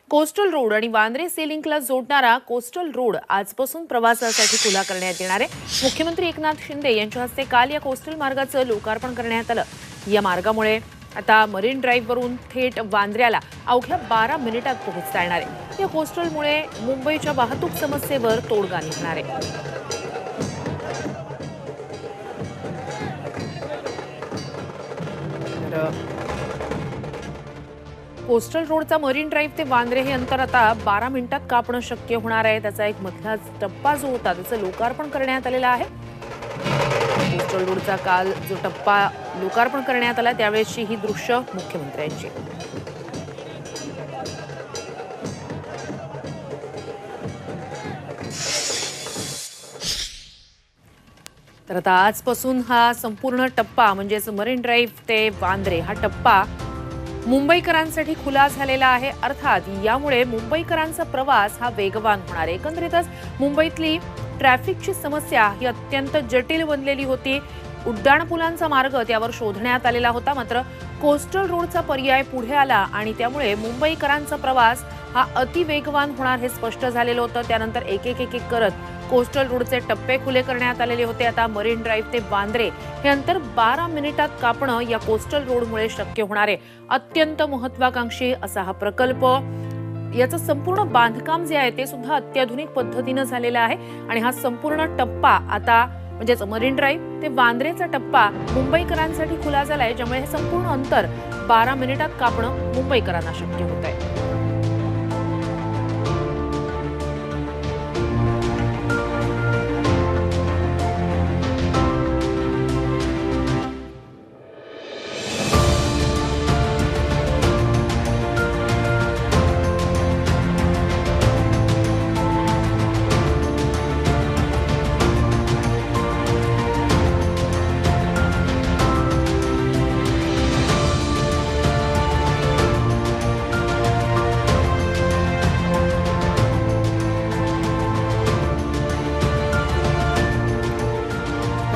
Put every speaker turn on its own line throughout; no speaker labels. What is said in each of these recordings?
Coastal road आणि Vandre C लिंकला जोडणारा coastal road आजपासून प्रवासासाठी खुला करण्यात येणार आहे। मुख्यमंत्री एकनाथ शिंदे यांच्या हस्ते काल या कोस्टल मार्गाचं लोकार्पण करण्यात आलं। या मार्गामुळे आता मरीन ड्राईव्ह वरून थेट वांद्र्याला अवघ्या 12 मिनिटात पोहोचता येणार आहे। या कोस्टलमुळे मुंबईच्या वाहतूक समस्येवर तोडगा निघणार आहे। कोस्टल रोडचा मरीन ड्राईव्ह ते वांद्रे हे अंतर आता 12 मिनिटात कापणं शक्य होणार आहे। त्याचा एक मधला टप्पा जो होता त्याचं लोकार्पण करण्यात आलेलं आहे। कोस्टल रोडचा काल जो टप्पा लोकार्पण करण्यात आला त्यावेळेची ही दृश्य मुख्यमंत्र्यांची। तर आता आजपासून हा संपूर्ण टप्पा म्हणजेच मरीन ड्राईव्ह ते वांद्रे हा टप्पा मुंबईकरांसाठी खुला झालेला आहे। अर्थात यामुळे मुंबईकरांचा प्रवास हा वेगवान होणार आहे। एकंदरीतच मुंबईतली ट्रॅफिकची समस्या ही अत्यंत जटिल बनलेली होती। उड्डाणपुलांचा मार्ग त्यावर शोधण्यात आलेला होता, मात्र कोस्टल रोडचा पर्याय पुढे आला आणि त्यामुळे मुंबईकरांचा प्रवास हा अति वेगवान होणार हे स्पष्ट झालेलं होतं। त्यानंतर एक एक करत कोस्टल रोडचे टप्पे खुले करण्यात आलेले होते। आता मरीन ड्राईव्ह ते वांद्रे हे अंतर 12 मिनिटात कापणं या कोस्टल रोडमुळे शक्य होणार आहे। अत्यंत महत्वाकांक्षी असा हा प्रकल्प, याचं संपूर्ण बांधकाम जे आहे ते सुद्धा अत्याधुनिक पद्धतीने झालेलं आहे आणि हा संपूर्ण टप्पा आता म्हणजेच मरीन ड्राईव्ह ते वांद्रेचा टप्पा मुंबईकरांसाठी खुला झालाय, ज्यामुळे हे संपूर्ण अंतर 12 मिनिटात कापणं मुंबईकरांना शक्य होत आहे।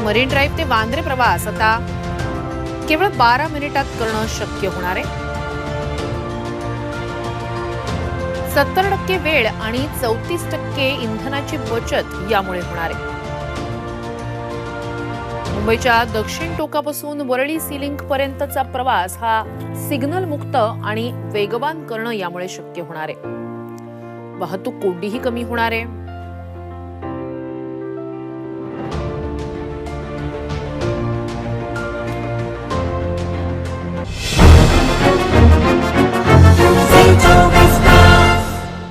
मरीन ड्राईव्ह ते वांद्रे प्रवास आता केवळ 12 मिनिटात करणं शक्य होणार आहे। 70% वेळ आणि 34% इंधनाची बचत यामुळे होणार आहे। मुंबईच्या दक्षिण टोकापासून वरळी सी लिंक पर्यंतचा प्रवास हा सिग्नल मुक्त आणि वेगवान करणं यामुळे शक्य होणार आहे। वाहतूक कोंडीही कमी होणार आहे।